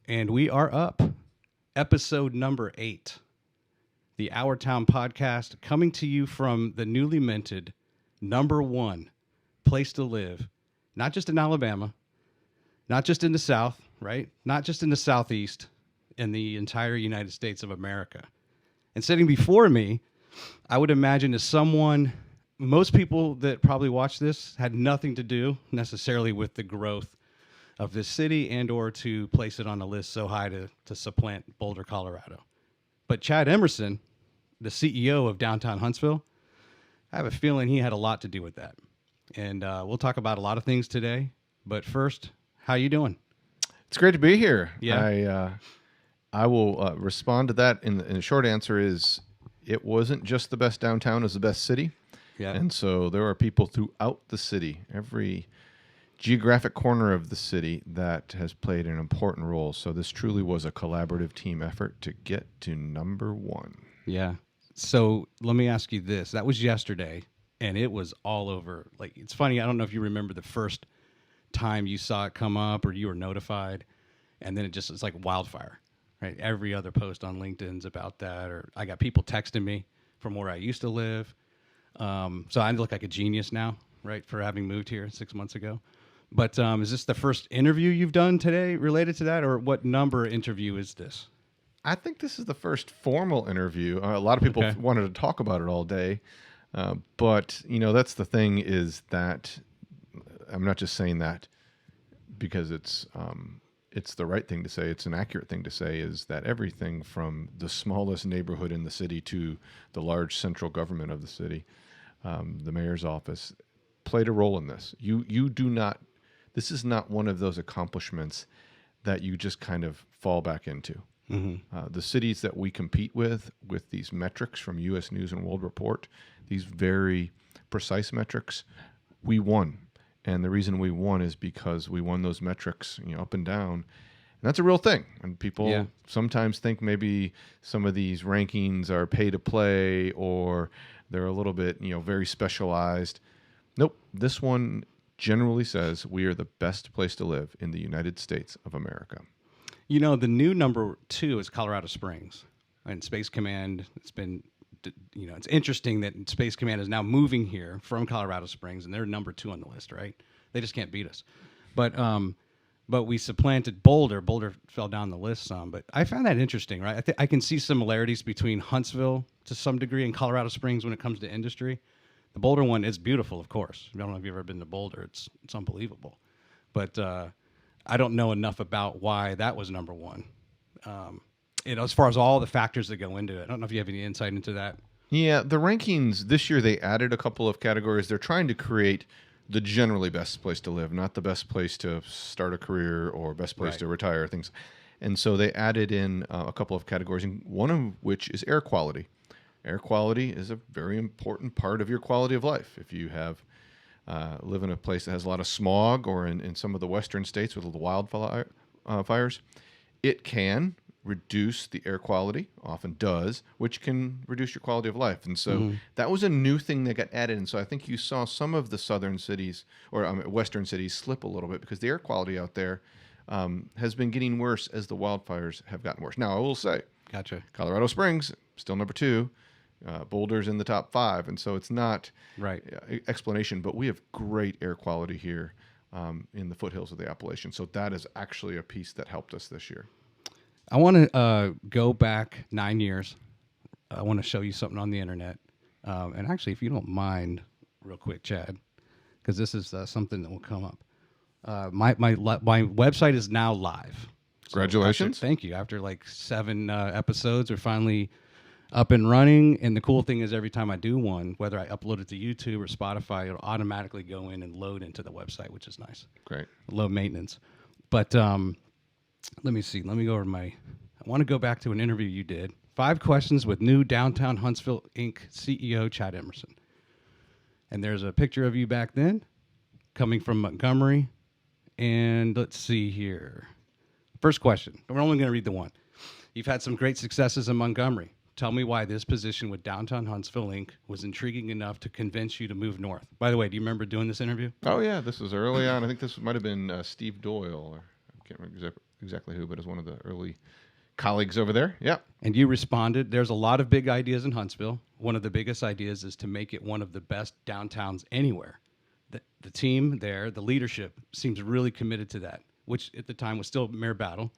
And we are up. Episode number 8. The Our Town podcast coming to you from the newly minted number 1 place to live. Not just in Alabama, not just in the South, right? Not just in the Southeast, in the entire United States of America. And sitting before me, I would imagine is someone, most people that probably watch this had nothing to do necessarily with the growth of this city and or to place it on a list so high to supplant Boulder, Colorado. But Chad Emerson, the CEO of Downtown Huntsville, I have a feeling he had a lot to do with that. And we'll talk about a lot of things today. But first, how you doing? It's great to be here. Yeah. I will respond to that. And the short answer is it wasn't just the best downtown, it was the best city. Yeah. And so there are people throughout the city, every geographic corner of the city that has played an important role. So this truly was a collaborative team effort to get to number 1. Yeah. So let me ask you this. That was yesterday, and it was all over. Like, it's funny. I don't know if you remember the first time you saw it come up or you were notified, and then it's like wildfire, right? Every other post on LinkedIn's about that, or I got people texting me from where I used to live. So I look like a genius now, right, for having moved here 6 months ago. But is this the first interview you've done today related to that, or what number interview is this? I think this is the first formal interview. A lot of people wanted to talk about it all day. But, you know, that's the thing is that I'm not just saying that because it's the right thing to say. It's an accurate thing to say is that everything from the smallest neighborhood in the city to the large central government of the city, the mayor's office, played a role in this. This is not one of those accomplishments that you just kind of fall back into. Mm-hmm. The cities that we compete with these metrics from U.S. News and World Report, these very precise metrics, we won. And the reason we won is because we won those metrics, up and down. And that's a real thing. And people sometimes think maybe some of these rankings are pay to play or they're a little bit, very specialized. Nope. This one generally says we are the best place to live in the United States of America. The new number 2 is Colorado Springs. And Space Command, it's been, it's interesting that Space Command is now moving here from Colorado Springs, and they're number 2 on the list, right? They just can't beat us. But we supplanted Boulder. Boulder fell down the list some, but I found that interesting, right? I can see similarities between Huntsville to some degree and Colorado Springs when it comes to industry. The Boulder one is beautiful, of course. I don't know if you've ever been to Boulder. It's unbelievable. But I don't know enough about why that was number 1. As far as all the factors that go into it. I don't know if you have any insight into that. Yeah, the rankings this year, they added a couple of categories. They're trying to create the generally best place to live, not the best place to start a career or best place to retire, things. And so they added in a couple of categories, and one of which is air quality. Air quality is a very important part of your quality of life. If you live in a place that has a lot of smog, or in some of the western states with the wildfires, it can reduce the air quality, often does, which can reduce your quality of life. And so that was a new thing that got added. And so I think you saw some of the southern cities or western cities slip a little bit because the air quality out there has been getting worse as the wildfires have gotten worse. Now, I will say, Colorado Springs, still number 2. Boulder's in the top 5, and so it's not explanation, but we have great air quality here in the foothills of the Appalachians. So that is actually a piece that helped us this year. I want to go back 9 years. I want to show you something on the internet. And actually, if you don't mind, real quick, Chad, because this is something that will come up. My website is now live. Congratulations. Thank you. After like 7 episodes, we're finally up and running. And the cool thing is every time I do one, whether I upload it to YouTube or Spotify, it'll automatically go in and load into the website, which is nice. Great. Low maintenance. But let me see. Let me go over I want to go back to an interview you did. 5 questions with new Downtown Huntsville, Inc. CEO Chad Emerson. And there's a picture of you back then coming from Montgomery. And let's see here. First question. We're only going to read the one. You've had some great successes in Montgomery. Tell me why this position with Downtown Huntsville, Inc. was intriguing enough to convince you to move north. By the way, do you remember doing this interview? Oh, yeah. This was early on. I think this might have been Steve Doyle. Or I can't remember exactly. exactly who, but is one of the early colleagues over there. Yeah. And you responded, there's a lot of big ideas in Huntsville. One of the biggest ideas is to make it one of the best downtowns anywhere. The team there, the leadership, seems really committed to that, which at the time was still Mayor Battle.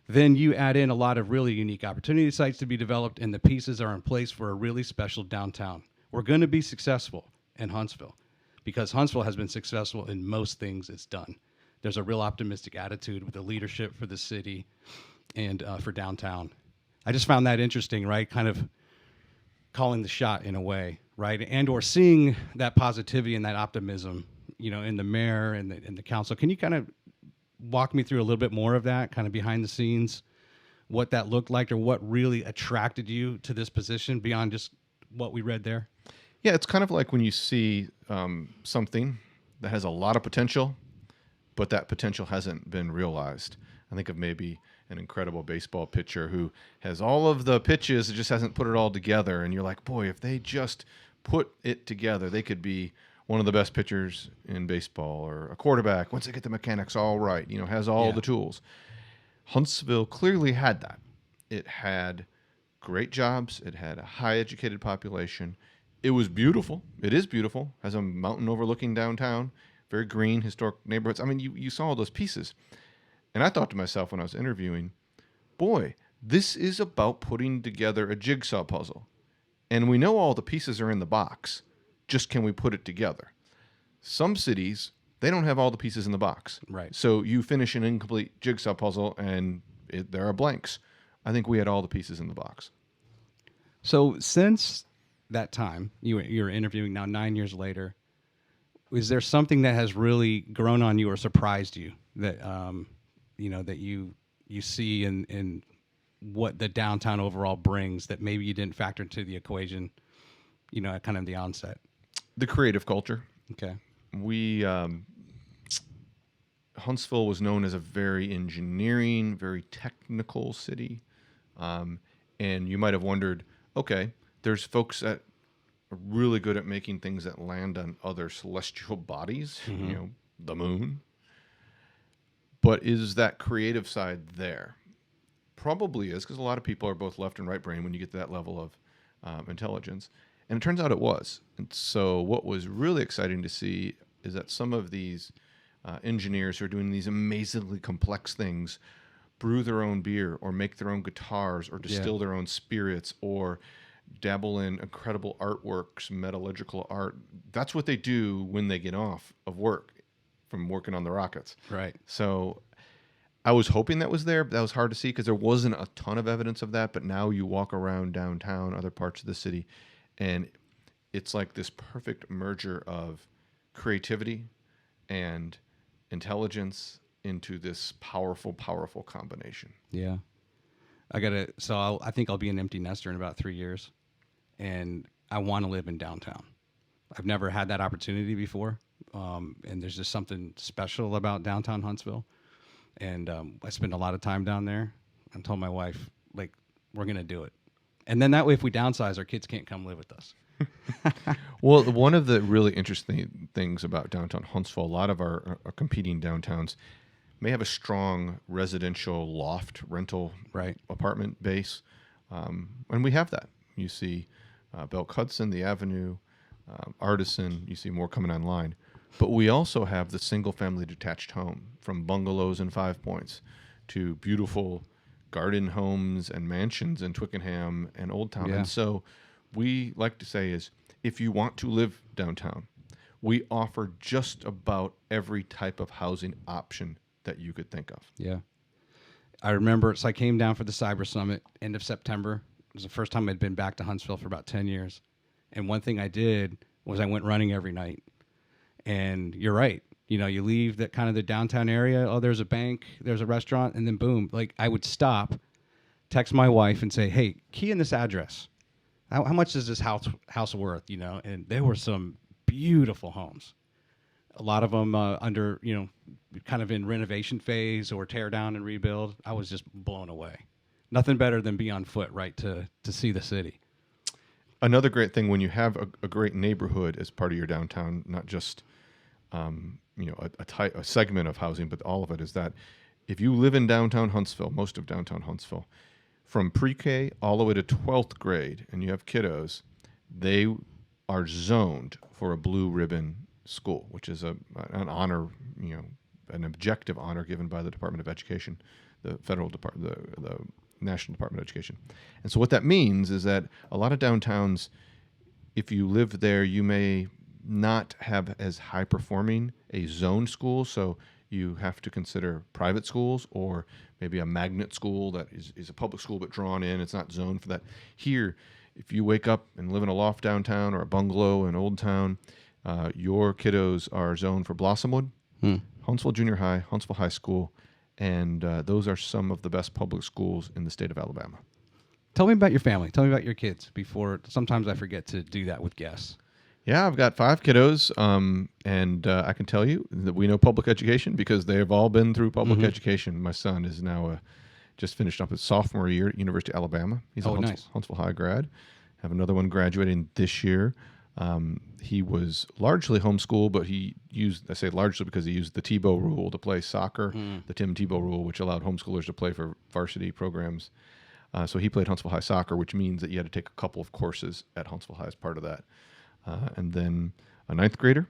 Then you add in a lot of really unique opportunity sites to be developed, and the pieces are in place for a really special downtown. We're going to be successful in Huntsville because Huntsville has been successful in most things it's done. There's a real optimistic attitude with the leadership for the city and for downtown. I just found that interesting, right? Kind of calling the shot in a way, right? And or seeing that positivity and that optimism, in the mayor and the council. Can you kind of walk me through a little bit more of that, kind of behind the scenes, what that looked like or what really attracted you to this position beyond just what we read there? Yeah, it's kind of like when you see something that has a lot of potential, but that potential hasn't been realized. I think of maybe an incredible baseball pitcher who has all of the pitches, it just hasn't put it all together. And you're like, boy, if they just put it together, they could be one of the best pitchers in baseball, or a quarterback, once they get the mechanics all right, has all the tools. Huntsville clearly had that. It had great jobs. It had a high educated population. It was beautiful. It is beautiful. Has a mountain overlooking downtown, very green, historic neighborhoods. I mean, you saw all those pieces. And I thought to myself when I was interviewing, boy, this is about putting together a jigsaw puzzle. And we know all the pieces are in the box. Just can we put it together? Some cities, they don't have all the pieces in the box. Right. So you finish an incomplete jigsaw puzzle and there are blanks. I think we had all the pieces in the box. So since that time, you're interviewing now 9 years later, is there something that has really grown on you or surprised you that that you see in what the downtown overall brings that maybe you didn't factor into the equation, at kind of the onset? The creative culture. Okay. Huntsville was known as a very engineering, very technical city. And you might have wondered, okay, there's folks that are really good at making things that land on other celestial bodies, the moon. But is that creative side there? Probably is, because a lot of people are both left and right brain when you get to that level of intelligence. And it turns out it was. And so what was really exciting to see is that some of these engineers who are doing these amazingly complex things brew their own beer or make their own guitars or distill their own spirits or dabble in incredible artworks, metallurgical art. That's what they do when they get off of work from working on the rockets. Right. So I was hoping that was there, but that was hard to see because there wasn't a ton of evidence of that. But now you walk around downtown, other parts of the city, and it's like this perfect merger of creativity and intelligence into this powerful, powerful combination. Yeah. I think I'll be an empty nester in about 3 years, and I want to live in downtown. I've never had that opportunity before, and there's just something special about downtown Huntsville, and I spend a lot of time down there. I told my wife, we're going to do it. And then that way, if we downsize, our kids can't come live with us. Well, one of the really interesting things about downtown Huntsville, a lot of our competing downtowns may have a strong residential loft rental apartment base. And we have that. You see Belk Hudson, the Avenue, Artisan, you see more coming online. But we also have the single-family detached home, from bungalows in Five Points to beautiful garden homes and mansions in Twickenham and Old Town. Yeah. And so we like to say is, if you want to live downtown, we offer just about every type of housing option that you could think of. Yeah. I remember, so I came down for the Cyber Summit end of September. It was the first time I'd been back to Huntsville for about 10 years. And one thing I did was I went running every night. And you're right. You leave that kind of the downtown area. Oh, there's a bank, there's a restaurant, and then boom. I would stop, text my wife and say, hey, key in this address. How much is this house worth? And there were some beautiful homes. A lot of them under, kind of in renovation phase or tear down and rebuild. I was just blown away. Nothing better than be on foot, right, to see the city. Another great thing when you have a great neighborhood as part of your downtown, not just a segment of housing, but all of it, is that if you live in downtown Huntsville, most of downtown Huntsville, from pre-K all the way to 12th grade, and you have kiddos, they are zoned for a blue ribbon school, which is an honor, an objective honor given by the Department of Education, the federal department, the National Department of Education. And so what that means is that a lot of downtowns, if you live there, you may not have as high performing a zone school. So you have to consider private schools or maybe a magnet school that is a public school but drawn in. It's not zoned for that. Here, if you wake up and live in a loft downtown or a bungalow in Old Town, your kiddos are zoned for Blossomwood, Huntsville Junior High, Huntsville High School, and those are some of the best public schools in the state of Alabama. Tell me about your family. Tell me about your kids before. Sometimes I forget to do that with guests. Yeah, I've got 5 kiddos, and I can tell you that we know public education because they have all been through public education. My son is now just finished up his sophomore year at University of Alabama. He's a Huntsville High grad. Have another one graduating this year. He was largely homeschooled, but I say largely because he used the Tebow rule to play soccer, the Tim Tebow rule, which allowed homeschoolers to play for varsity programs. So he played Huntsville High soccer, which means that you had to take a couple of courses at Huntsville High as part of that. And then a 9th grader,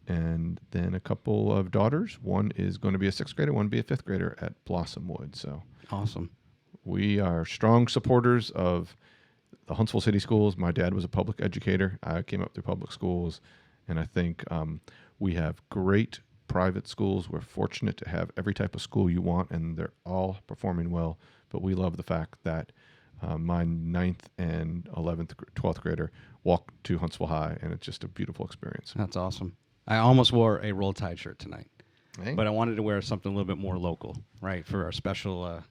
and then a couple of daughters. One is going to be a 6th grader, one will be a 5th grader at Blossomwood. So awesome. We are strong supporters of the Huntsville City Schools. My dad was a public educator. I came up through public schools, and I think we have great private schools. We're fortunate to have every type of school you want, and they're all performing well. But we love the fact that my 9th and 11th, 12th grader walked to Huntsville High, and it's just a beautiful experience. That's awesome. I almost wore a Roll Tide shirt tonight, Hey. but I wanted to wear something a little bit more local, right, for our special,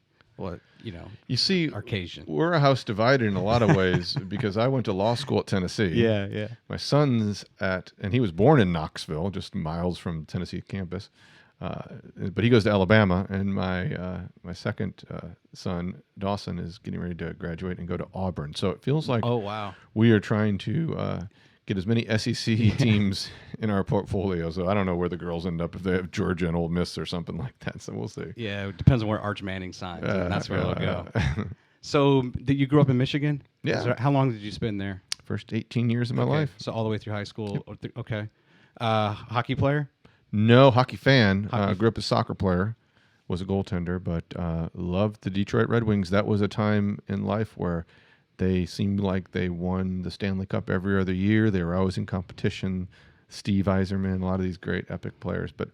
you see, occasion. We're a house divided in a lot of ways because I went to law school at Tennessee. Yeah. My son's and he was born in Knoxville, just miles from Tennessee campus. But he goes to Alabama, and my second son, Dawson, is getting ready to graduate and go to Auburn. So it feels like we are trying to get as many SEC teams in our portfolio. So I don't know where the girls end up if they have Georgia and Ole Miss or something like that. So we'll see. Yeah, it depends on where Arch Manning signs, and that's where they'll go. So you grew up in Michigan? Yeah. How long did you spend there? First 18 years of my life. So all the way through high school. Yep. Okay. Hockey player? No, hockey fan. Grew up as a soccer player, was a goaltender, but loved the Detroit Red Wings. That was a time in life where they seemed like they won the Stanley Cup every other year. They were always in competition. Steve Yzerman, a lot of these great epic players, but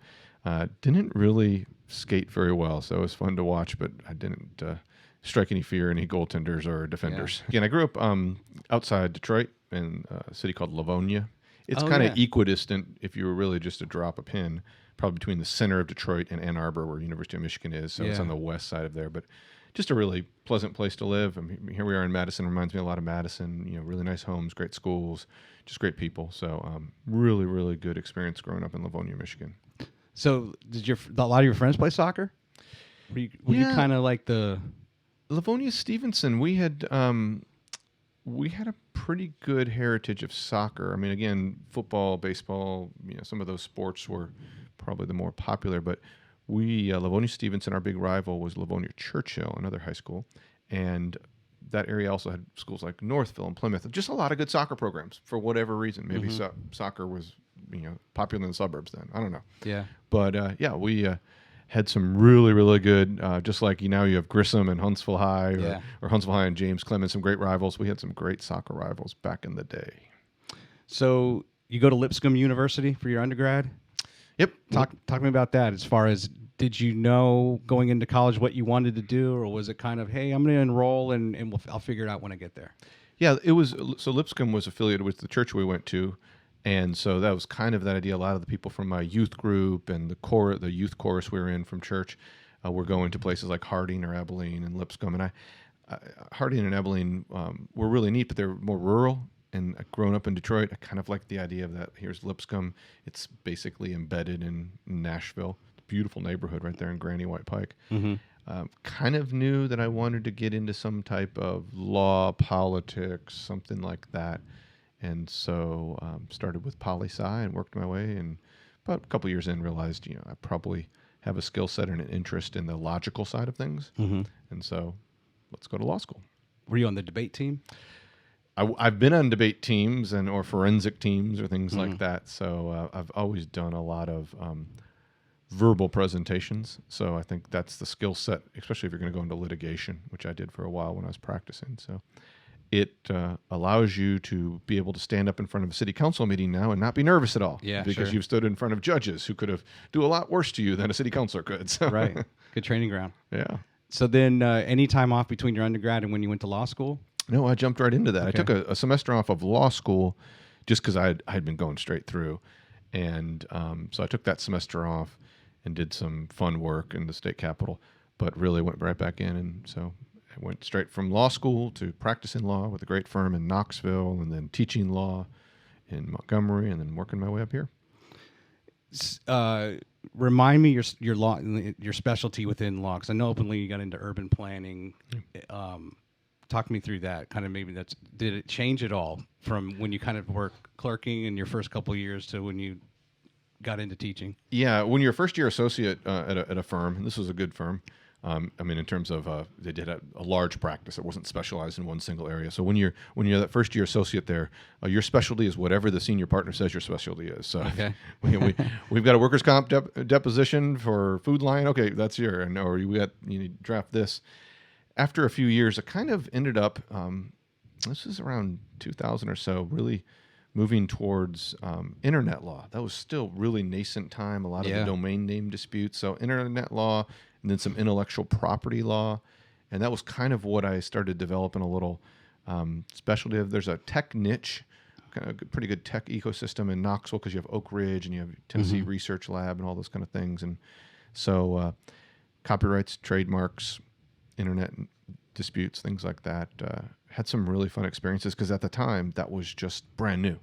didn't really skate very well. So it was fun to watch, but I didn't strike any fear, any goaltenders or defenders. Yeah. Again, I grew up outside Detroit in a city called Livonia. It's kind of equidistant if you were really just to drop a pin, probably between the center of Detroit and Ann Arbor, where University of Michigan is. So it's on the west side of there, but just a really pleasant place to live. I mean, here we are in Madison. Reminds me a lot of Madison. Really nice homes, great schools, just great people. So really, really good experience growing up in Livonia, Michigan. So did a lot of your friends play soccer? Were you kind of like the Livonia Stevenson? We had a pretty good heritage of soccer. I mean, again, football, baseball, some of those sports were probably the more popular, but Livonia Stevenson, our big rival was Livonia Churchill, another high school. And that area also had schools like Northville and Plymouth. Just a lot of good soccer programs for whatever reason. Maybe soccer was, popular in the suburbs then. I don't know. Yeah. But we had some really, really good, just like you have Grissom and Huntsville High or Huntsville High and James Clemens, some great rivals. We had some great soccer rivals back in the day. So you go to Lipscomb University for your undergrad? Yep. Talk to me about that. As far as, did you know going into college what you wanted to do, or was it kind of, hey, I'm going to enroll and I'll figure it out when I get there? Yeah, it was. So Lipscomb was affiliated with the church we went to. And so that was kind of that idea. A lot of the people from my youth group and the youth chorus we were in from church were going to places like Harding or Abilene and Lipscomb. And Harding and Abilene were really neat, but they're more rural. And growing up in Detroit, I kind of liked the idea of that. Here's Lipscomb. It's basically embedded in Nashville. Beautiful neighborhood right there in Granny White Pike. Mm-hmm. Kind of knew that I wanted to get into some type of law, politics, something like that. And so started with poli-sci and worked my way. And about a couple years in, realized I probably have a skill set and an interest in the logical side of things. Mm-hmm. And so let's go to law school. Were you on the debate team? I've been on debate teams or forensic teams or things like that. So I've always done a lot of verbal presentations. So I think that's the skill set, especially if you're going to go into litigation, which I did for a while when I was practicing. So it allows you to be able to stand up in front of a city council meeting now and not be nervous at all. Yeah, because sure. you've stood in front of judges who could have do a lot worse to you than a city councilor could. So. Right. Good training ground. Yeah. So then any time off between your undergrad and when you went to law school? No, I jumped right into that. Okay. I took a semester off of law school just because I had been going straight through. And so I took that semester off and did some fun work in the state capitol, but really went right back in. And so I went straight from law school to practicing law with a great firm in Knoxville, and then teaching law in Montgomery, and then working my way up here. Remind me your law, your specialty within law, because I know openly you got into urban planning. Talk me through that. Kind of maybe did it change at all from when you kind of worked clerking in your first couple of years to when you got into teaching? Yeah, when you're a first year associate at a firm, and this was a good firm. I mean, in terms of they did a large practice. It wasn't specialized in one single area. So when you're that first year associate there, your specialty is whatever the senior partner says your specialty is. So okay. we've got a workers' comp deposition for Food Lion. Okay, that's your. Or you draft this. After a few years, it kind of ended up. This is around 2000 or so. Really moving towards internet law. That was still really nascent time. A lot of the domain name disputes. So internet law. And then some intellectual property law. And that was kind of what I started developing a little specialty of. There's a tech niche, kind of pretty good tech ecosystem in Knoxville because you have Oak Ridge and you have Tennessee Research Lab and all those kind of things. And so copyrights, trademarks, internet disputes, things like that. Had some really fun experiences because at the time that was just brand new.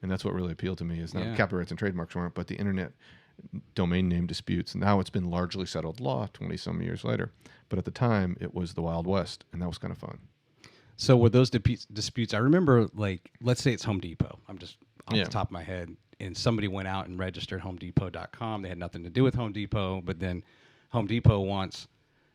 And that's what really appealed to me is not copyrights and trademarks weren't, but the internet domain name disputes. And now it's been largely settled law 20 some years later. But at the time it was the Wild West, and that was kind of fun. So with those disputes, I remember, like, let's say it's Home Depot. I'm just off the top of my head. And somebody went out and registered HomeDepot.com. They had nothing to do with Home Depot, but then Home Depot wants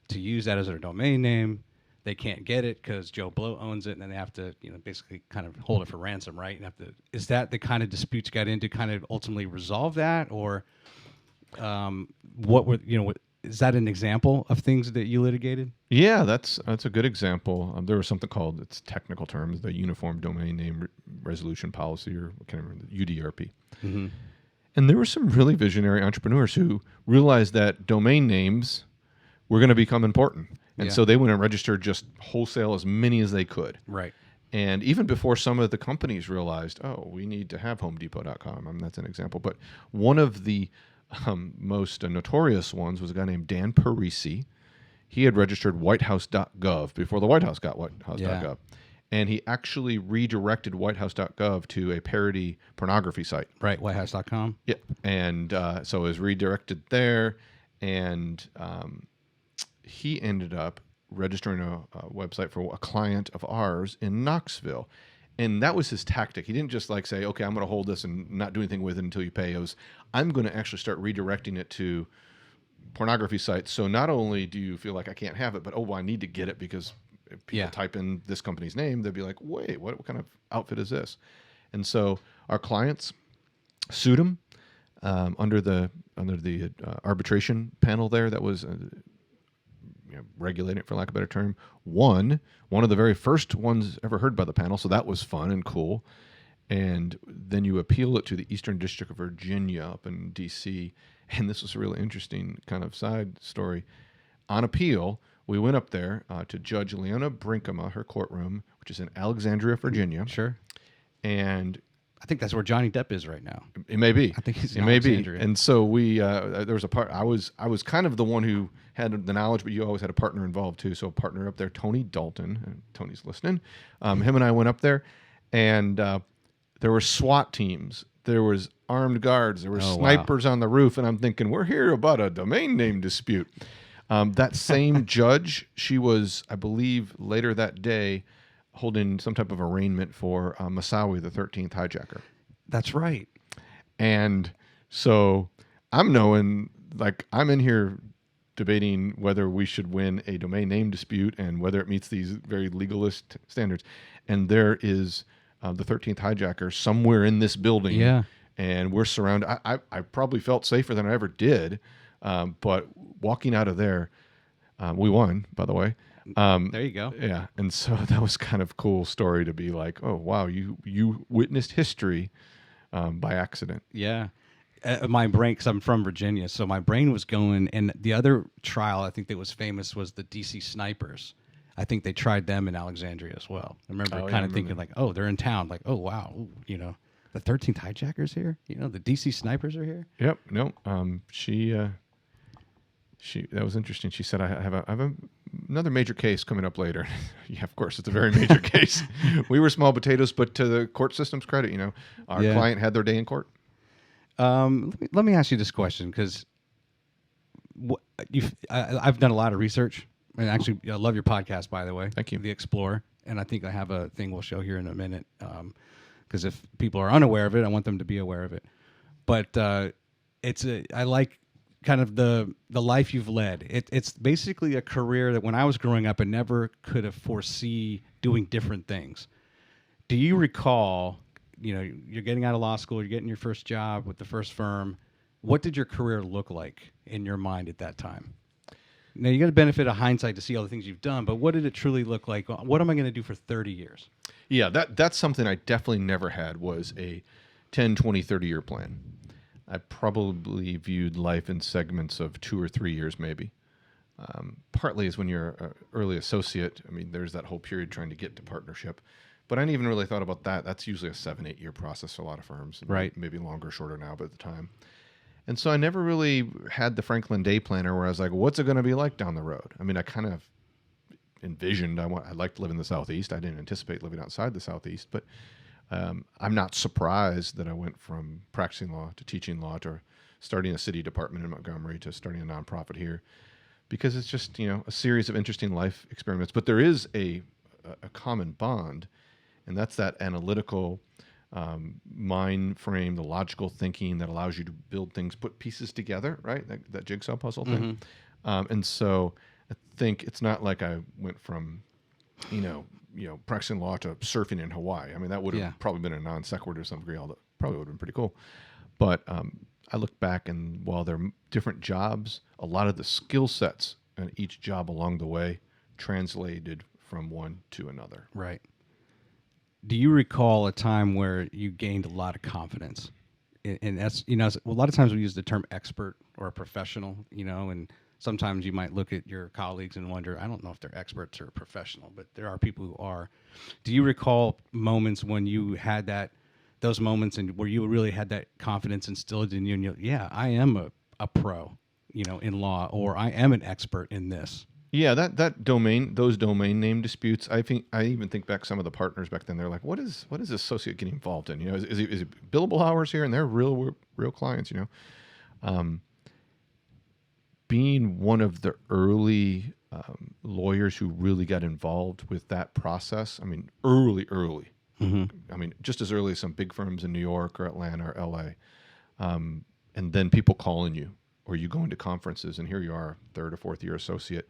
to use that as their domain name. They can't get it because Joe Blow owns it, and then they have to, basically kind of hold it for ransom, right? And is that the kind of disputes you got into, kind of ultimately resolve that, or is that an example of things that you litigated? Yeah, that's a good example. There was something called, it's technical terms, the Uniform Domain Name Resolution Policy, or I can't remember, the UDRP. Mm-hmm. And there were some really visionary entrepreneurs who realized that domain names were going to become important. And so they went and registered just wholesale as many as they could. Right. And even before some of the companies realized, we need to have HomeDepot.com. I mean, that's an example. But one of the most notorious ones was a guy named Dan Parisi. He had registered whitehouse.gov before the White House got whitehouse.gov. Yeah. And he actually redirected whitehouse.gov to a parody pornography site. Right, whitehouse.com. Yeah. And so it was redirected there. And he ended up registering a website for a client of ours in Knoxville. And that was his tactic. He didn't just say, okay, I'm going to hold this and not do anything with it until you pay. It was, I'm going to actually start redirecting it to pornography sites. So not only do you feel like I can't have it, but, I need to get it because if people type in this company's name, they'll be like, wait, what kind of outfit is this? And so our clients sued him under the arbitration panel there that was regulating it, for lack of a better term, one of the very first ones ever heard by the panel. So that was fun and cool. And then you appeal it to the Eastern District of Virginia up in D.C. And this was a really interesting kind of side story. On appeal, we went up there to Judge Leona Brinkema, her courtroom, which is in Alexandria, Virginia. Sure. And I think that's where Johnny Depp is right now. It may be. I think he's in Alexandria. And so we there was a part. I was kind of the one who had the knowledge, but you always had a partner involved too. So a partner up there, Tony Dalton, and Tony's listening. Him and I went up there, and there were SWAT teams. There was armed guards. There were snipers on the roof, and I'm thinking, we're here about a domain name dispute. That same judge, she was, I believe, later that day, holding some type of arraignment for Massawi, the 13th hijacker. That's right. And so I'm knowing like I'm in here debating whether we should win a domain name dispute and whether it meets these very legalist standards. And there is the 13th hijacker somewhere in this building. Yeah. And we're surrounded. I probably felt safer than I ever did. But walking out of there, we won, by the way. There you go. Yeah. And so that was kind of a cool story to be like, oh, wow, you witnessed history by accident. Yeah. My brain, because I'm from Virginia, so my brain was going. And the other trial I think that was famous was the DC snipers. I think they tried them in Alexandria as well. I remember thinking like, oh, they're in town. Like, oh, wow. Ooh, you know, the 13th hijackers here. You know, the DC snipers are here. Yep. No. She that was interesting. She said, I have another major case coming up later. Yeah, of course, it's a very major case. We were small potatoes, but to the court system's credit, you know, our client had their day in court. Let me ask you this question, because I've done a lot of research, and actually I love your podcast, by the way. Thank you. The Explorer, and I think I have a thing we'll show here in a minute, because if people are unaware of it, I want them to be aware of it. But I like kind of the life you've led. It's basically a career that when I was growing up, I never could have foresee doing different things. Do you recall, you know, you're getting out of law school, you're getting your first job with the first firm. What did your career look like in your mind at that time? Now, you got the benefit of hindsight to see all the things you've done, but what did it truly look like? What am I going to do for 30 years? Yeah, that's something I definitely never had, was a 10, 20, 30-year plan. I probably viewed life in segments of 2 or 3 years, maybe. Partly is when you're an early associate. I mean, there's that whole period trying to get to partnership. But I didn't even really thought about that. That's usually a 7-8 year process for a lot of firms. Right. Maybe longer, shorter now, but at the time. And so I never really had the Franklin Day Planner where I was like, what's it going to be like down the road? I mean, I kind of envisioned I'd like to live in the Southeast. I didn't anticipate living outside the Southeast, but I'm not surprised that I went from practicing law to teaching law to starting a city department in Montgomery to starting a nonprofit here, because it's just, you know, a series of interesting life experiments. But there is a common bond, and that's that analytical mind frame, the logical thinking that allows you to build things, put pieces together, right? That jigsaw puzzle thing. And so I think it's not like I went from, you know, practicing law to surfing in Hawaii. I mean, that would have probably been a non sequitur to some degree, although probably would have been pretty cool. But I look back, and while they're different jobs, a lot of the skill sets in each job along the way translated from one to another. Right. Do you recall a time where you gained a lot of confidence? And that's, you know, a lot of times we use the term expert or a professional, you know, and sometimes you might look at your colleagues and wonder, I don't know if they're experts or professional, but there are people who are. Do you recall moments when you had those moments and where you really had that confidence instilled in you, and yeah, I am a pro, you know, in law, or I am an expert in this? Yeah, those domain name disputes. I even think back some of the partners back then. They're like, "What is this associate getting involved in? You know, is it billable hours here?" And they're real clients. You know, being one of the early lawyers who really got involved with that process. I mean, early. Mm-hmm. I mean, just as early as some big firms in New York or Atlanta or L.A. And then people calling you, or you going to conferences, and here you are, 3rd or 4th year associate,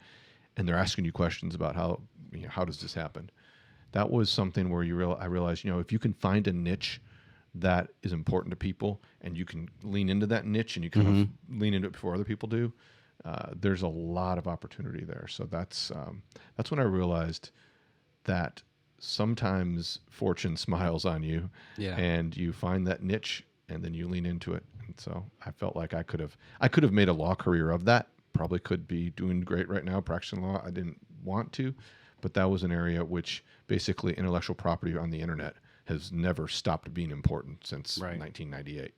and they're asking you questions about how does this happen. That was something where I realized, you know, if you can find a niche that is important to people, and you can lean into that niche, and you kind of lean into it before other people do, there's a lot of opportunity there. So that's when I realized that sometimes fortune smiles on you, and you find that niche, and then you lean into it. And so I felt like I could have made a law career of that. Probably could be doing great right now practicing law. I didn't want to, but that was an area which basically intellectual property on the internet has never stopped being important since 1998.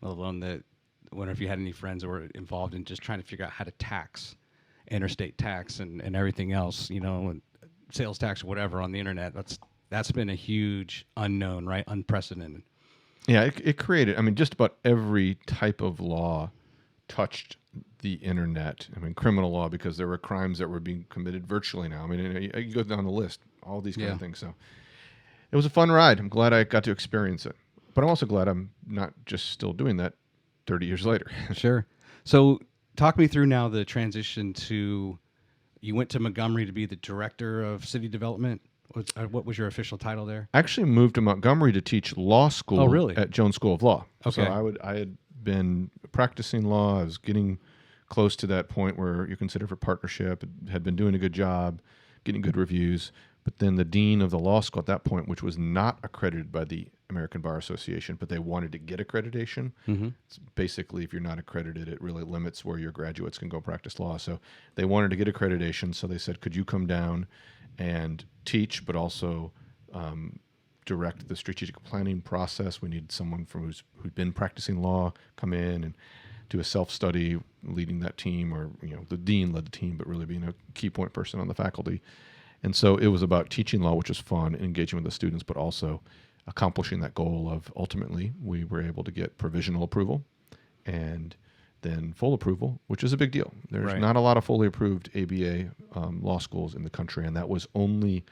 Let alone that, I wonder if you had any friends that were involved in just trying to figure out how to tax, interstate tax and everything else, you know, and sales tax or whatever on the internet. That's been a huge unknown, right? Unprecedented. Yeah, it created, I mean, just about every type of law touched the internet. I mean, criminal law, because there were crimes that were being committed virtually now. I mean, you go down the list, all these kind of things. So it was a fun ride. I'm glad I got to experience it. But I'm also glad I'm not just still doing that 30 years later. Sure. So talk me through now the transition to, you went to Montgomery to be the director of city development. What was your official title there? I actually moved to Montgomery to teach law school. Oh, really? At Jones School of Law. Okay. So I had been practicing law. I was getting close to that point where you consider for partnership, had been doing a good job, getting good reviews. But then the dean of the law school at that point, which was not accredited by the American Bar Association, but they wanted to get accreditation. Mm-hmm. It's basically, if you're not accredited, it really limits where your graduates can go practice law. So they wanted to get accreditation. So they said, could you come down and teach, but also direct the strategic planning process? We need someone who'd been practicing law come in and do a self-study, leading that team, or the dean led the team, but really being a key point person on the faculty. And so it was about teaching law, which was fun, and engaging with the students, but also accomplishing that goal of ultimately we were able to get provisional approval and then full approval, which is a big deal. There's not a lot of fully approved ABA law schools in the country, and that was only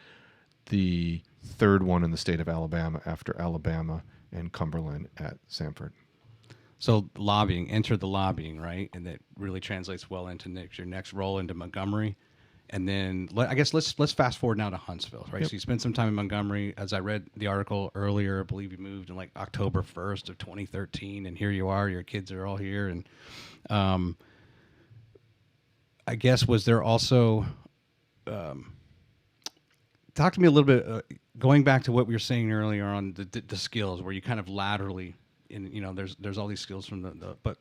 the third one in the state of Alabama after Alabama and Cumberland at Samford. So enter the lobbying, right? And that really translates well into your next role into Montgomery. And then I guess let's fast forward now to Huntsville, right? Yep. So you spent some time in Montgomery. As I read the article earlier, I believe you moved in like October 1st of 2013, and here you are. Your kids are all here, and I guess was there also talk to me a little bit going back to what we were saying earlier on the skills where you kind of laterally, there's all these skills from the but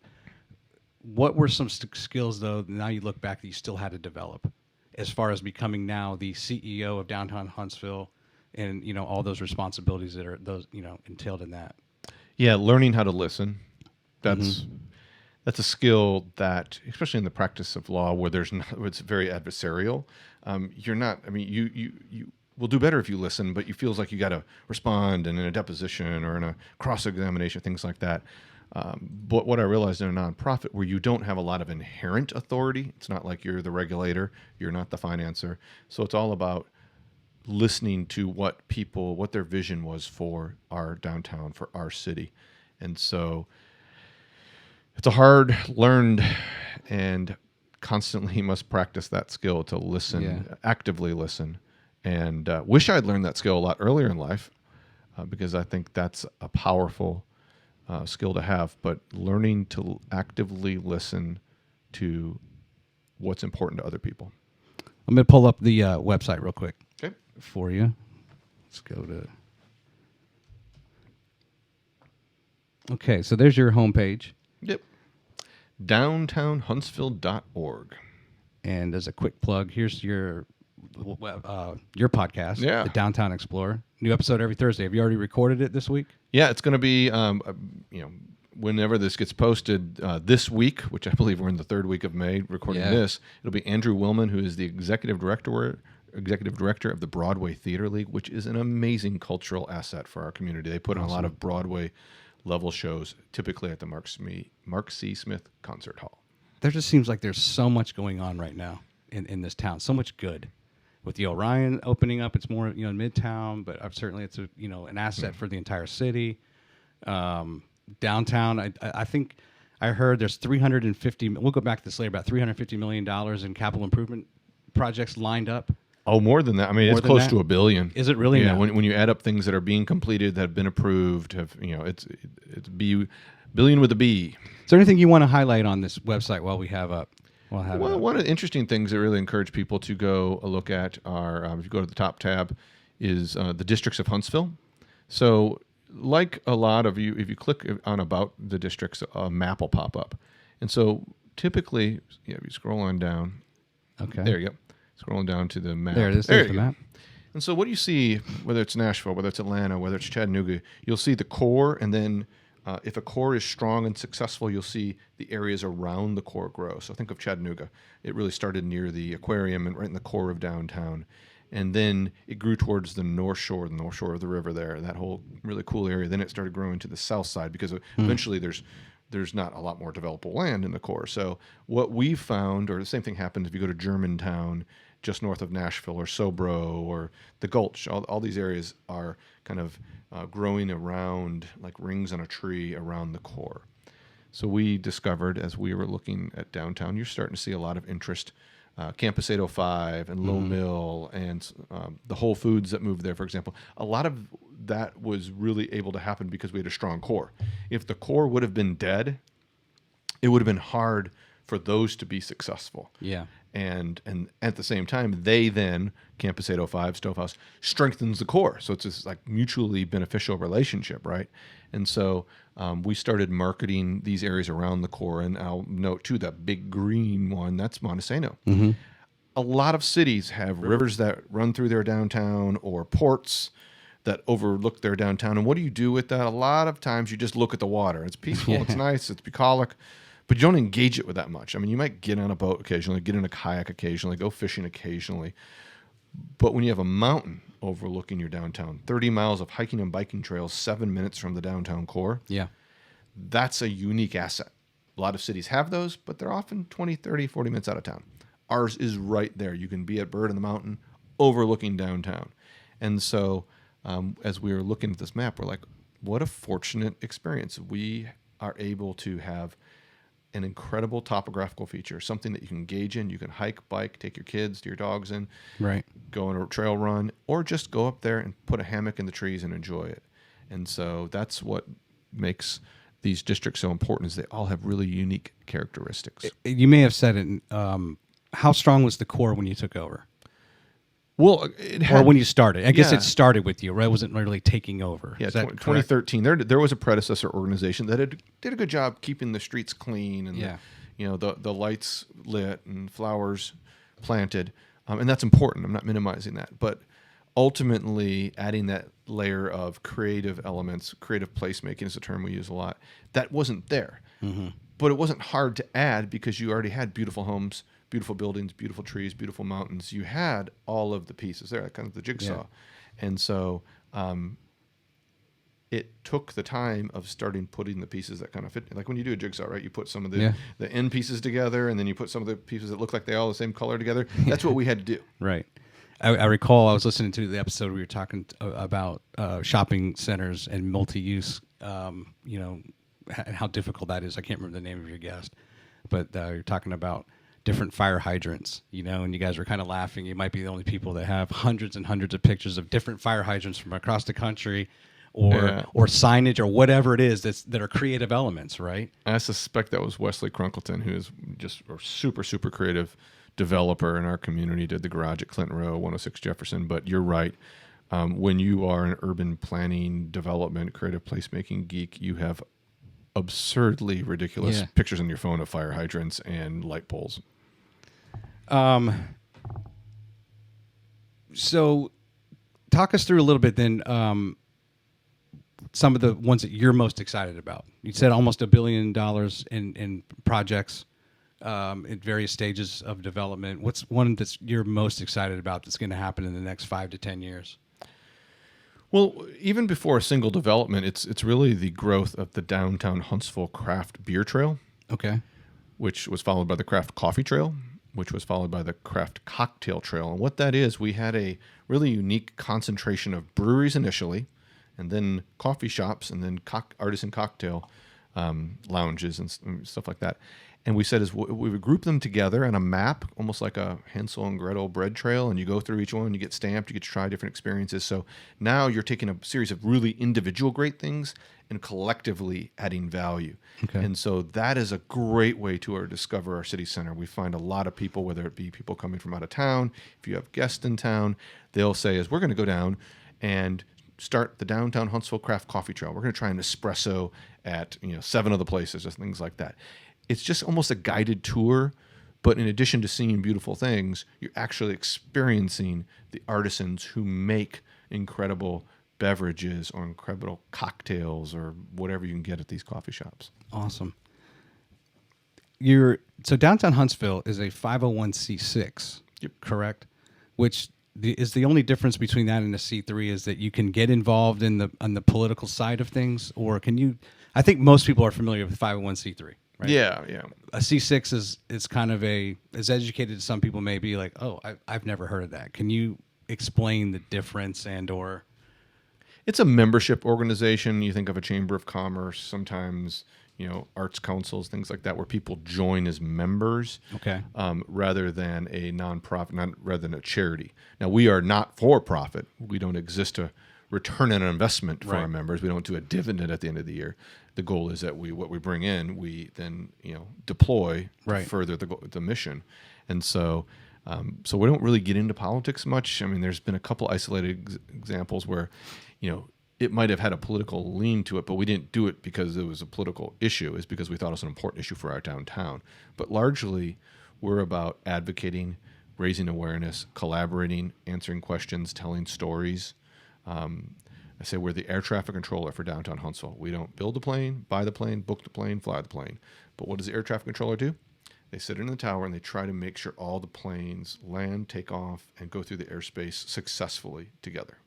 what were some skills though now you look back that you still had to develop as far as becoming now the CEO of Downtown Huntsville and all those responsibilities that are those entailed in that? Yeah, learning how to listen. That's a skill that, especially in the practice of law, where it's very adversarial. You will do better if you listen, but you feels like you got to respond, and in a deposition or in a cross-examination, things like that. But what I realized in a nonprofit where you don't have a lot of inherent authority, it's not like you're the regulator, you're not the financer. So it's all about listening to what their vision was for our downtown, for our city. And so it's a hard learned and constantly must practice that skill to listen, actively listen. And wish I'd learned that skill a lot earlier in life because I think that's a powerful skill to have, but learning to actively listen to what's important to other people. I'm going to pull up the website real quick for you. Let's go to... Okay, so there's your homepage. Yep. DowntownHuntsville.org. And as a quick plug, here's your podcast, the Downtown Explorer. New episode every Thursday. Have you already recorded it this week? Yeah, it's going to be, whenever this gets posted this week, which I believe we're in the third week of May recording this, it'll be Andrew Willman, who is the executive director of the Broadway Theater League, which is an amazing cultural asset for our community. They put on a lot of Broadway level shows, typically at the Mark C. Smith Concert Hall. There just seems like there's so much going on right now in this town, so much good. With the Orion opening up, it's more in Midtown, but certainly it's an asset for the entire city. Downtown, I think I heard there's $350. We'll go back to this later. About $350 million in capital improvement projects lined up. Oh, more than that. I mean, it's close to $1 billion. Is it really? Yeah. When you add up things that are being completed, that have been approved, it's billion with a B. Is there anything you want to highlight on this website while we have up? One of the interesting things that really encourage people to go look at are, if you go to the top tab, is the districts of Huntsville. So like a lot of you, if you click on about the districts, a map will pop up. And so typically, if you scroll on down, there you go. Scrolling down to the map. There it is. There's the map. And so what do you see, whether it's Nashville, whether it's Atlanta, whether it's Chattanooga, you'll see the core, and then if a core is strong and successful, you'll see the areas around the core grow. So think of Chattanooga. It really started near the aquarium and right in the core of downtown. And then it grew towards the north shore of the river there, that whole really cool area. Then it started growing to the south side because eventually there's not a lot more developable land in the core. So what we found, or the same thing happens if you go to Germantown, just north of Nashville, or Sobro, or the Gulch. All these areas are kind of growing around like rings on a tree around the core. So we discovered as we were looking at downtown, you're starting to see a lot of interest. Campus 805 and Low Mill and the Whole Foods that moved there, for example. A lot of that was really able to happen because we had a strong core. If the core would have been dead, it would have been hard for those to be successful. Yeah. And at the same time, they then, Campus 805, Stovehouse, strengthens the core. So it's this like mutually beneficial relationship, right? And so we started marketing these areas around the core. And I'll note, too, that big green one, that's Montesano. Mm-hmm. A lot of cities have rivers that run through their downtown or ports that overlook their downtown. And what do you do with that? A lot of times you just look at the water. It's peaceful, it's nice, it's bucolic. But you don't engage it with that much. I mean, you might get on a boat occasionally, get in a kayak occasionally, go fishing occasionally. But when you have a mountain overlooking your downtown, 30 miles of hiking and biking trails, 7 minutes from the downtown core, that's a unique asset. A lot of cities have those, but they're often 20, 30, 40 minutes out of town. Ours is right there. You can be at Bird in the Mountain overlooking downtown. And so as we were looking at this map, we're like, what a fortunate experience. We are able to have an incredible topographical feature, something that you can engage in. You can hike, bike, take your kids, your dogs in, right? Go on a trail run, or just go up there and put a hammock in the trees and enjoy it. And so that's what makes these districts so important, is they all have really unique characteristics. You may have said it. How strong was the core when you took over? Well, or when you started. I guess it started with you, right? It wasn't really taking over. Yeah, 2013. There was a predecessor organization that did a good job keeping the streets clean and the lights lit and flowers planted. And that's important. I'm not minimizing that. But ultimately, adding that layer of creative elements, creative placemaking is a term we use a lot, that wasn't there. Mm-hmm. But it wasn't hard to add because you already had beautiful homes, beautiful buildings, beautiful trees, beautiful mountains. You had all of the pieces there, kind of the jigsaw. Yeah. And so it took the time of starting putting the pieces that kind of fit. Like when you do a jigsaw, right? You put some of the end pieces together, and then you put some of the pieces that look like they all the same color together. That's what we had to do. Right. I recall I was listening to the episode where you were talking about shopping centers and multi-use, and how difficult that is. I can't remember the name of your guest, but you're talking about different fire hydrants, and you guys were kind of laughing. You might be the only people that have hundreds and hundreds of pictures of different fire hydrants from across the country, or signage or whatever it is that are creative elements, right? I suspect that was Wesley Crunkleton, who is just a super, super creative developer in our community, did the garage at Clinton Row, 106 Jefferson. But you're right. When you are an urban planning, development, creative placemaking geek, you have absurdly ridiculous pictures on your phone of fire hydrants and light poles. So talk us through a little bit then, some of the ones that you're most excited about. You said almost $1 billion in projects at various stages of development. What's one that you're most excited about that's going to happen in the next 5 to 10 years? Well, even before a single development, it's really the growth of the Downtown Huntsville Craft Beer Trail. Okay. Which was followed by the Craft Coffee Trail, which was followed by the Craft Cocktail Trail. And what that is, we had a really unique concentration of breweries initially, and then coffee shops, and then artisan cocktail lounges and stuff like that. And we said we would group them together on a map, almost like a Hansel and Gretel bread trail, and you go through each one, you get stamped, you get to try different experiences. So now you're taking a series of really individual great things and collectively adding value. Okay. And so that is a great way to discover our city center. We find a lot of people, whether it be people coming from out of town, if you have guests in town, they'll say, we're going to go down and start the Downtown Huntsville Craft Coffee Trail. We're going to try an espresso at 7 of the places, just things like that. It's just almost a guided tour, but in addition to seeing beautiful things, you're actually experiencing the artisans who make incredible beverages or incredible cocktails or whatever you can get at these coffee shops. Awesome. So Downtown Huntsville is a 501c6, correct? Which is the only difference between that and a C3 is that you can get involved on the political side of things, or can you? I think most people are familiar with 501c3. Right? Yeah. A C6 is kind of as educated as some people may be, like, oh, I've never heard of that. Can you explain the difference or? It's a membership organization. You think of a chamber of commerce. Sometimes arts councils, things like that, where people join as members, rather than a nonprofit, rather than a charity. Now, we are not for profit. We don't exist to return on investment for our members. We don't do a dividend at the end of the year. The goal is that what we bring in, we then deploy to further the mission. And so we don't really get into politics much. I mean, there's been a couple isolated examples where it might have had a political lean to it, but we didn't do it because it was a political issue. It's because we thought it was an important issue for our downtown. But largely, we're about advocating, raising awareness, collaborating, answering questions, telling stories. I say we're the air traffic controller for downtown Huntsville. We don't build the plane, buy the plane, book the plane, fly the plane. But what does the air traffic controller do? They sit in the tower and they try to make sure all the planes land, take off, and go through the airspace successfully together.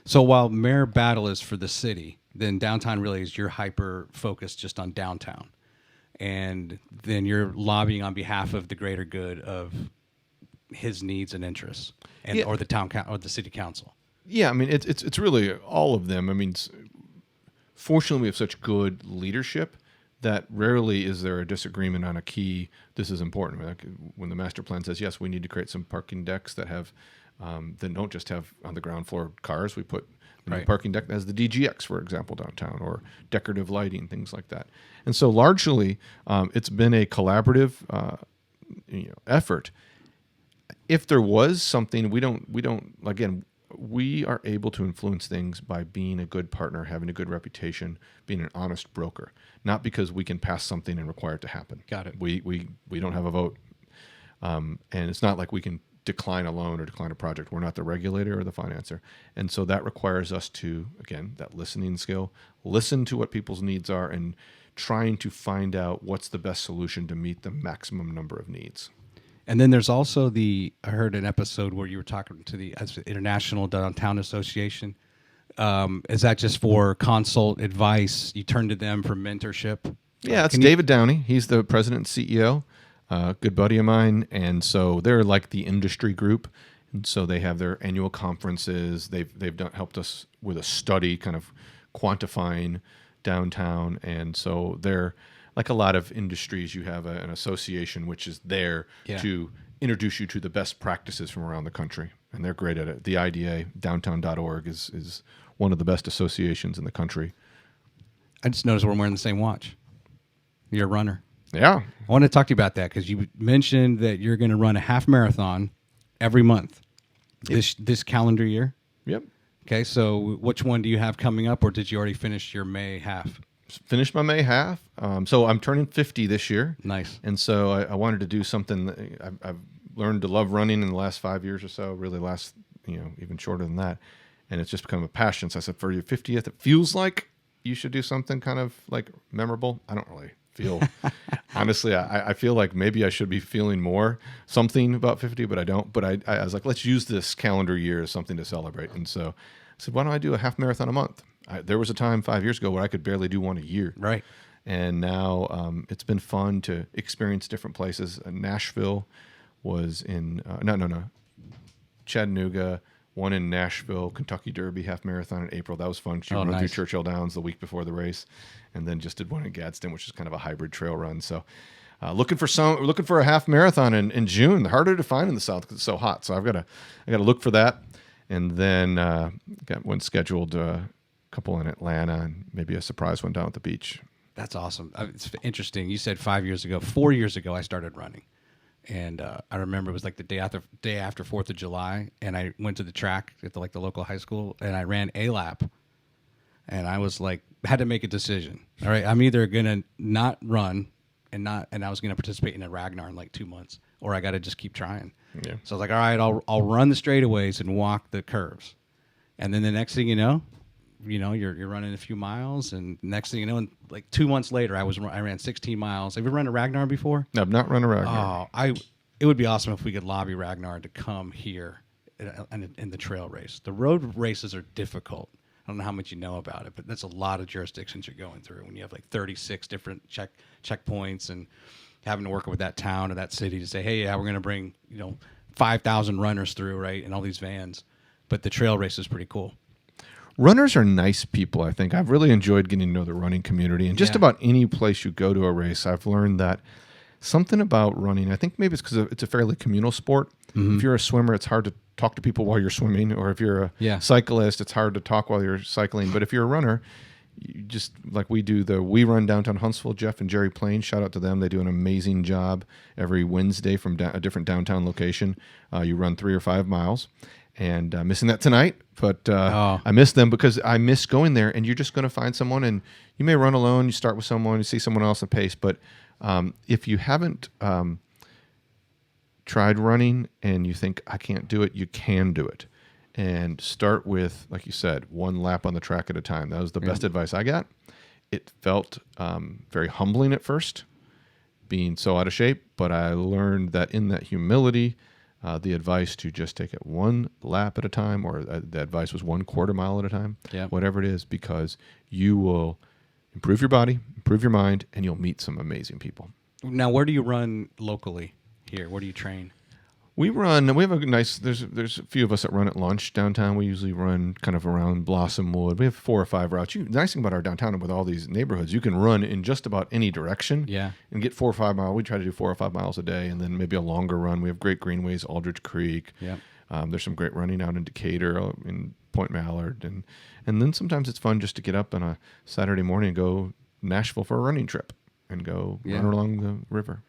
So while mayor battle is for the city, then downtown really is your hyper focus just on downtown. And then you're lobbying on behalf of the greater good of his needs and interests, or the town or the city council. Yeah, I mean, it's really all of them. I mean, fortunately, we have such good leadership that rarely is there a disagreement on a key. This is important. Like when the master plan says, yes, we need to create some parking decks that have that don't just have on the ground floor cars. We put the parking deck as the DGX, for example, downtown, or decorative lighting, things like that. And so largely, it's been a collaborative effort. If there was something, we don't again. We are able to influence things by being a good partner, having a good reputation, being an honest broker, not because we can pass something and require it to happen. Got it. We don't have a vote, and it's not like we can decline a loan or decline a project. We're not the regulator or the financer. And so that requires us to, again, that listening skill, listen to what people's needs are and trying to find out what's the best solution to meet the maximum number of needs. And then there's also I heard an episode where you were talking to the International Downtown Association. Is that just for consult advice? You turn to them for mentorship? Yeah, it's David Downey. He's the president and CEO. Good buddy of mine, and so they're like the industry group, and so they have their annual conferences. They've helped us with a study, kind of quantifying downtown, and so they're like a lot of industries. You have an association which is there to introduce you to the best practices from around the country, and they're great at it. The IDA, downtown.org, is one of the best associations in the country. I just noticed we're wearing the same watch. You're a runner. Yeah. I want to talk to you about that because you mentioned that you're going to run a half marathon every month this calendar year. Yep. Okay, so which one do you have coming up, or did you already finish your May half? Finished my May half. So I'm turning 50 this year. Nice. And so I wanted to do something. I've learned to love running in the last 5 years or so, really last, even shorter than that. And it's just become a passion. So I said, for your 50th, it feels like you should do something kind of like memorable. I don't really feel, honestly, I feel like maybe I should be feeling something about 50, but I don't. But I was like, let's use this calendar year as something to celebrate. And so I said, why don't I do a half marathon a month? There was a time 5 years ago where I could barely do one a year. Right. And now it's been fun to experience different places. Nashville was in, Chattanooga, one in Nashville, Kentucky Derby half marathon in April. That was fun. She ran through Churchill Downs the week before the race, and then just did one in Gadsden, which is kind of a hybrid trail run. So looking for a half marathon in June. Harder to find in the South because it's so hot. So I got to look for that. And then got one scheduled, a couple in Atlanta, and maybe a surprise one down at the beach. That's awesome. It's interesting. You said 5 years ago. 4 years ago, I started running. And I remember it was like the day after 4th of July, and I went to the track at the local high school, and I ran a lap, and I was like, had to make a decision. All right, I'm either gonna not run, and I was gonna participate in a Ragnar in like 2 months, or I got to just keep trying. Yeah. So I was like, all right, I'll run the straightaways and walk the curves, and then the next thing you know, you're running a few miles, and next thing you know, like 2 months later, I ran 16 miles. Have you ever run a Ragnar before? No, I've not run a Ragnar. Oh, it would be awesome if we could lobby Ragnar to come here in the trail race. The road races are difficult. I don't know how much you know about it, but that's a lot of jurisdictions you're going through when you have like 36 different checkpoints and having to work with that town or that city to say, hey, yeah, we're going to bring 5,000 runners through, right, and all these vans. But the trail race is pretty cool. Runners are nice people, I think. I've really enjoyed getting to know the running community. And just about any place you go to a race, I've learned that something about running, I think maybe it's because it's a fairly communal sport. If you're a swimmer, it's hard to talk to people while you're swimming. Or if you're a cyclist, it's hard to talk while you're cycling. But if you're a runner, you just like we run Downtown Huntsville, Jeff and Jerry Plain, shout out to them. They do an amazing job every Wednesday from a different downtown location. You run 3 or 5 miles. And missing that tonight, but I miss them because I miss going there. And you're just going to find someone, and you may run alone. You start with someone, you see someone else at pace. But if you haven't tried running and you think I can't do it, you can do it. And start with, like you said, 1 lap on the track at a time. That was the best advice I got. It felt very humbling at first, being so out of shape, but I learned that in that humility, the advice to just take it 1 lap at a time, or the advice was 1/4 mile at a time, whatever it is, because you will improve your body, improve your mind, and you'll meet some amazing people. Now, where do you run locally here? Where do you train? We have a nice, there's a few of us that run at lunch downtown. We usually run kind of around Blossomwood. We have 4 or 5 routes. The nice thing about our downtown with all these neighborhoods, you can run in just about any direction and get 4 or 5 miles. We try to do 4 or 5 miles a day, and then maybe a longer run. We have great greenways, Aldrich Creek. There's some great running out in Decatur, in Point Mallard. And then sometimes it's fun just to get up on a Saturday morning and go Nashville for a running trip and go run along the river.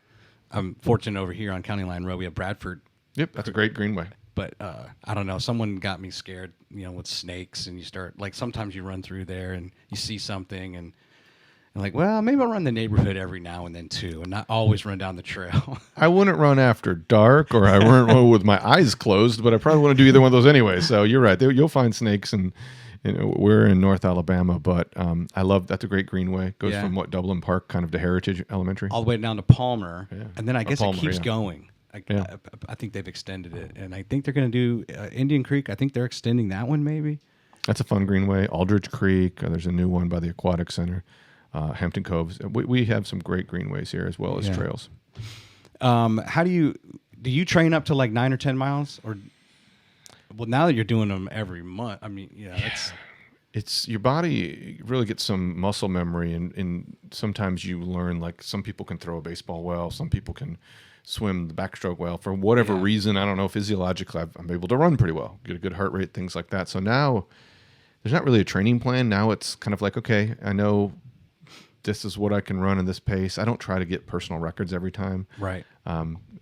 I'm fortunate over here on County Line Road. We have Bradford. Yep, that's a great greenway. But I don't know. Someone got me scared, with snakes, and you start sometimes you run through there and you see something, and like, well, maybe I'll run the neighborhood every now and then too, and not always run down the trail. I wouldn't run after dark, or I wouldn't run with my eyes closed, but I probably wouldn't do either one of those anyway. So you're right. You'll find snakes, and we're in North Alabama, but I love that's a great greenway. Goes from Dublin Park kind of to Heritage Elementary, all the way down to Palmer, and then I guess Palmer, it keeps going. I think they've extended it, and I think they're going to do Indian Creek. I think they're extending that one maybe. That's a fun greenway. Aldrich Creek. There's a new one by the Aquatic Center. Hampton Coves. We have some great greenways here as well as trails. How do you train up to like 9 or 10 miles? Or well, now that you're doing them every month, I mean, it's your body really gets some muscle memory, and sometimes you learn, like, some people can throw a baseball well, some people can swim the backstroke well. For whatever reason, I don't know, physiologically, I'm able to run pretty well, get a good heart rate, things like that. So now there's not really a training plan. Now it's kind of like, okay, I know this is what I can run in this pace. I don't try to get personal records every time. Right.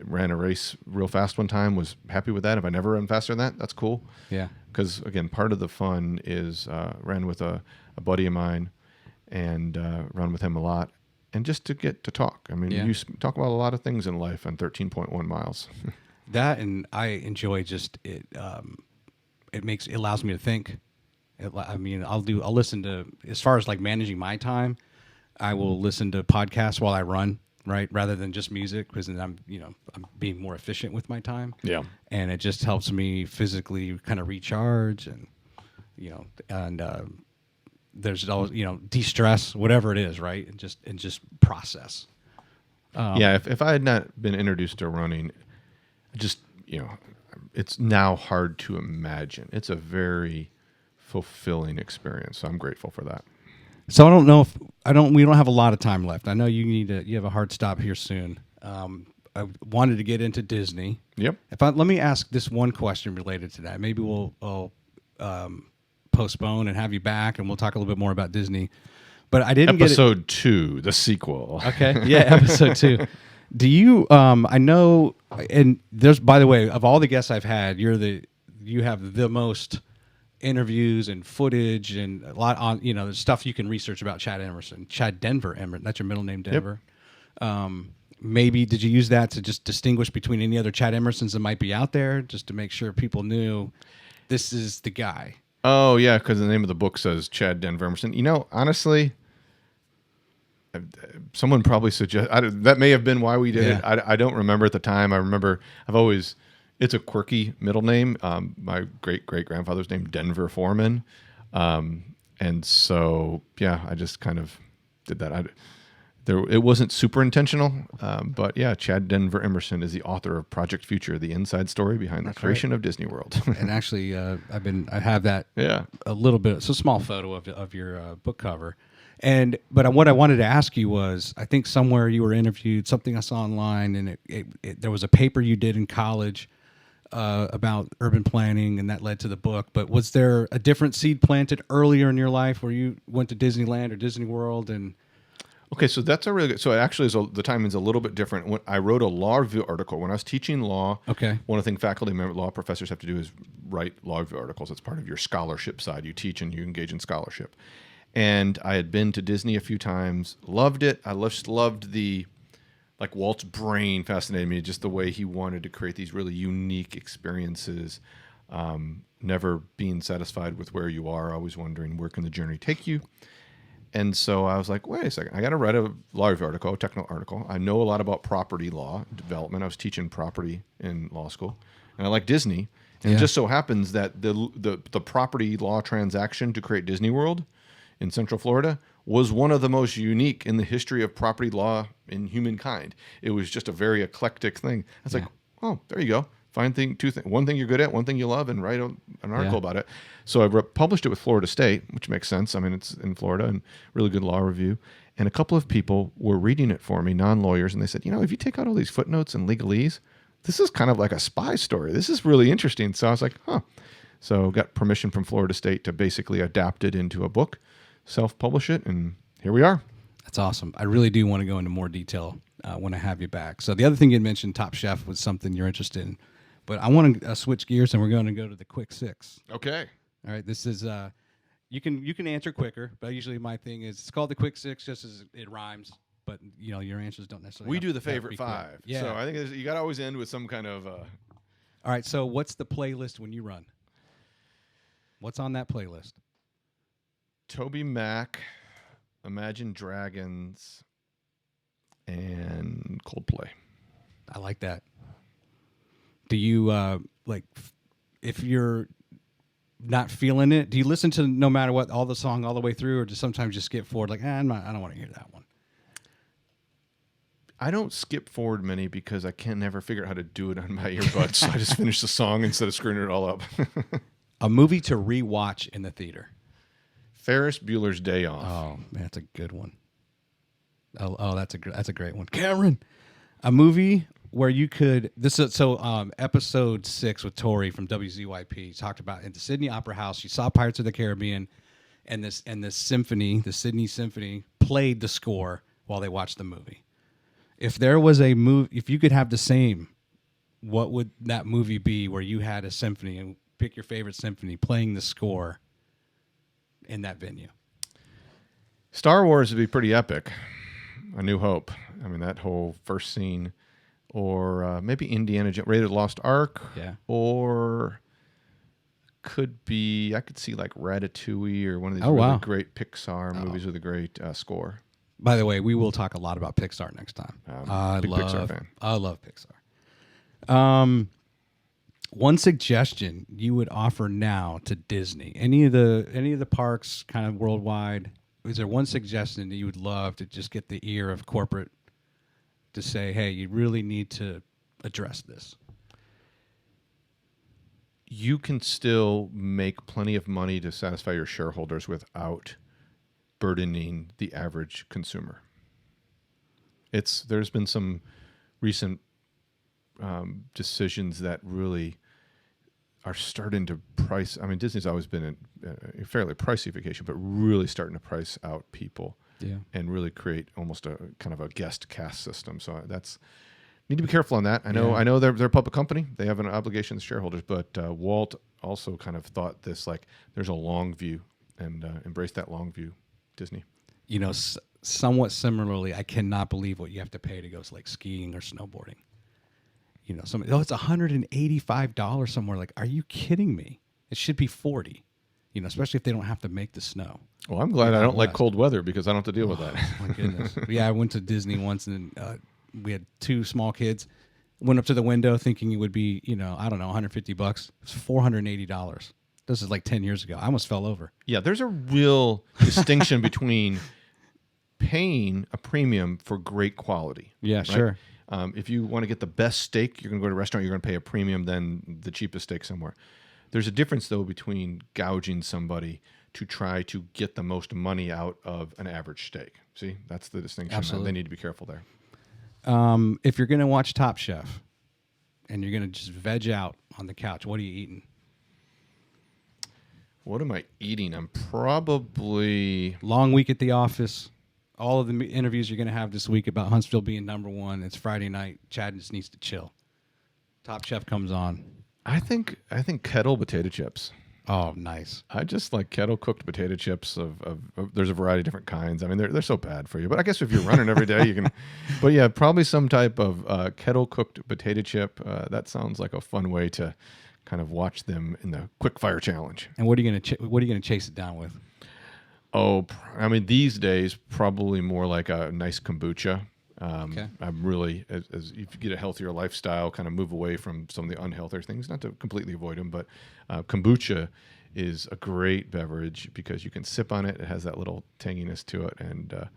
Ran a race real fast one time, was happy with that. If I never run faster than that, that's cool. Yeah. Because, again, part of the fun is ran with a buddy of mine and run with him a lot. And just to get to talk. I mean, you talk about a lot of things in life on 13.1 miles. That, and I enjoy just it. It allows me to think. I'll listen to, as far as like managing my time, I will listen to podcasts while I run, right, rather than just music, because then I'm being more efficient with my time. Yeah, and it just helps me physically kind of recharge, and there's always de-stress, whatever it is, right, and just process. If I had not been introduced to running, it's now hard to imagine. It's a very fulfilling experience, so I'm grateful for that. So I don't know we don't have a lot of time left. I know you have a hard stop here soon. I wanted to get into Disney. Yep. Let me ask this one question related to that. Maybe we'll postpone and have you back, and we'll talk a little bit more about Disney. But I didn't Episode 2, the sequel. Okay. Yeah, Episode 2. Do you I know, and there's, by the way, of all the guests I've had, you have the most interviews and footage and a lot on, there's stuff you can research about Chad Denver Emerson. That's your middle name, Denver. Yep. Maybe did you use that to just distinguish between any other Chad Emersons that might be out there, just to make sure people knew this is the guy? Oh, yeah, because the name of the book says Chad Denver Emerson. Honestly, someone probably suggested, that may have been why we did it. I don't remember at the time. I remember it's a quirky middle name. My great-great-grandfather's name, Denver Foreman. And so, I just kind of did that. it wasn't super intentional, but yeah, Chad Denver Emerson is the author of Project Future, the inside story behind the creation of Disney World. And actually, I have that a little bit. It's a small photo of your book cover. But what I wanted to ask you was, I think somewhere you were interviewed, something I saw online, and there was a paper you did in college about urban planning, and that led to the book. But was there a different seed planted earlier in your life where you went to Disneyland or Disney World? And okay, so that's a really good. So actually, the timing's a little bit different. When I wrote a law review article when I was teaching law. Okay. One of the things faculty member law professors have to do is write law review articles. It's part of your scholarship side. You teach and you engage in scholarship. And I had been to Disney a few times, loved it. I loved Walt's brain fascinated me, just the way he wanted to create these really unique experiences, never being satisfied with where you are, always wondering where can the journey take you. And so I was like, wait a second, I got to write a law review article, a technical article. I know a lot about property law development. I was teaching property in law school, and I like Disney. And it just so happens that the property law transaction to create Disney World in Central Florida was one of the most unique in the history of property law in humankind. It was just a very eclectic thing. I was like, oh, there you go. Find one thing you're good at, one thing you love, and write an article about it. So I published it with Florida State, which makes sense. I mean, it's in Florida, and really good law review. And a couple of people were reading it for me, non-lawyers, and they said, if you take out all these footnotes and legalese, this is kind of like a spy story. This is really interesting. So I was like, huh. So got permission from Florida State to basically adapt it into a book, self-publish it, and here we are. That's awesome. I really do want to go into more detail when I have you back. So the other thing you mentioned, Top Chef, was something you're interested in. But I want to switch gears, and we're going to go to the quick six. Okay. All right. This is you can answer quicker, but usually my thing is it's called the quick six just as it rhymes. But your answers don't necessarily. We do the favorite five. Yeah. So I think you got to always end with some kind of. All right. So what's the playlist when you run? What's on that playlist? Toby Mac, Imagine Dragons, and Coldplay. I like that. Do you if you're not feeling it, do you listen to no matter what all the song all the way through, or do sometimes just skip forward I don't want to hear that one? I don't skip forward many because I can never figure out how to do it on my earbuds. So I just finish the song instead of screwing it all up. A movie to rewatch in the theater. Ferris Bueller's Day Off. Oh, man, that's a good one. Oh, that's a great one. Cameron, a movie where you could episode 6 with Tori from WZYP talked about in the Sydney Opera House. She saw Pirates of the Caribbean, and this symphony, the Sydney Symphony, played the score while they watched the movie. If there was a movie, if you could have the same, what would that movie be where you had a symphony and pick your favorite symphony playing the score in that venue? Star Wars would be pretty epic. A New Hope. I mean, that whole first scene. Or maybe Indiana Jones, Raiders of the Lost Ark. Yeah. Or could be, I could see like Ratatouille or one of these really great Pixar movies with a great score. By the way, we will talk a lot about Pixar next time. Big Pixar fan. I love Pixar. One suggestion you would offer now to Disney, any of the parks kind of worldwide, is there one suggestion that you would love to just get the ear of corporate to say, hey, you really need to address this? You can still make plenty of money to satisfy your shareholders without burdening the average consumer. There's been some recent decisions that really are starting to price. I mean, Disney's always been a fairly pricey vacation, but really starting to price out people, and really create almost a kind of a guest cast system. So need to be careful on that. I know they're a public company; they have an obligation to shareholders. But Walt also kind of thought this like there's a long view, and embraced that long view. Disney, somewhat similarly, I cannot believe what you have to pay to go like skiing or snowboarding. It's $185 somewhere. Like, are you kidding me? It should be $40. Especially if they don't have to make the snow. Well, I'm glad I don't like cold weather because I don't have to deal with that. My goodness. Yeah, I went to Disney once, and we had 2 small kids. Went up to the window thinking it would be, $150. It was $480. This is like 10 years ago. I almost fell over. Yeah, there's a real distinction between paying a premium for great quality. Yeah, right? sure. If you want to get the best steak, you're going to go to a restaurant, you're going to pay a premium than the cheapest steak somewhere. There's a difference, though, between gouging somebody to try to get the most money out of an average steak. See, that's the distinction. Absolutely. They need to be careful there. If you're going to watch Top Chef and you're going to just veg out on the couch, what are you eating? What am I eating? I'm probably... Long week at the office. All of the interviews you're going to have this week about Huntsville being number one. It's Friday night. Chad just needs to chill. Top Chef comes on. I think kettle potato chips. Oh, nice. I just like kettle cooked potato chips there's a variety of different kinds. I mean, they're so bad for you, but I guess if you're running every day, you can. But yeah, probably some type of kettle cooked potato chip. That sounds like a fun way to kind of watch them in the quick fire challenge. And what are you gonna chase it down with? Oh, I mean, these days probably more like a nice kombucha. Okay. I'm really, as if you get a healthier lifestyle, kind of move away from some of the unhealthier things, not to completely avoid them, but kombucha is a great beverage because you can sip on it. It has that little tanginess to it. And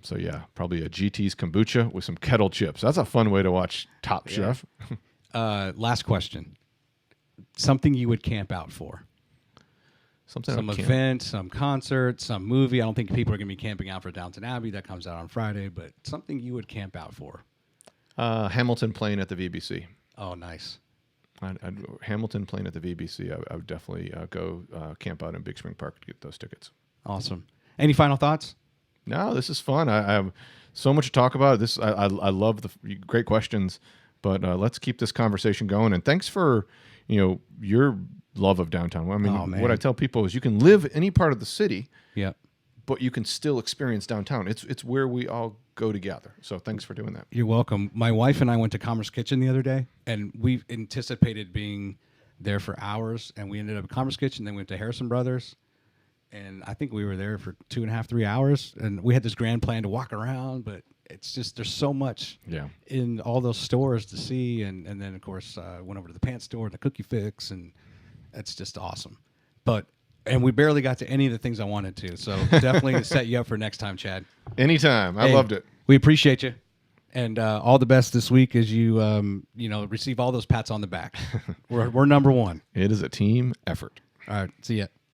so, yeah, probably a GT's kombucha with some kettle chips. That's a fun way to watch Top Chef. Last question. Something you would camp out for. Some event, some concert, some movie. I don't think people are going to be camping out for Downton Abbey. That comes out on Friday, but something you would camp out for. Hamilton playing at the VBC. Oh, nice. Hamilton playing at the VBC. I would definitely go camp out in Big Spring Park to get those tickets. Awesome. Any final thoughts? No, this is fun. I have so much to talk about. I love the great questions, but let's keep this conversation going. And thanks for your love of downtown. I mean, what I tell people is you can live any part of the city, but you can still experience downtown. It's where we all go together. So thanks for doing that. You're welcome. My wife and I went to Commerce Kitchen the other day, and we anticipated being there for hours, and we ended up at Commerce Kitchen, then we went to Harrison Brothers, and I think we were there for 2.5, 3 hours, and we had this grand plan to walk around, but it's just there's so much in all those stores to see, and then, of course, went over to the pants store, the Cookie Fix, and it's just awesome. And we barely got to any of the things I wanted to. So definitely set you up for next time, Chad. Anytime. I loved it. We appreciate you. And all the best this week as you receive all those pats on the back. We're number one. It is a team effort. All right. See ya.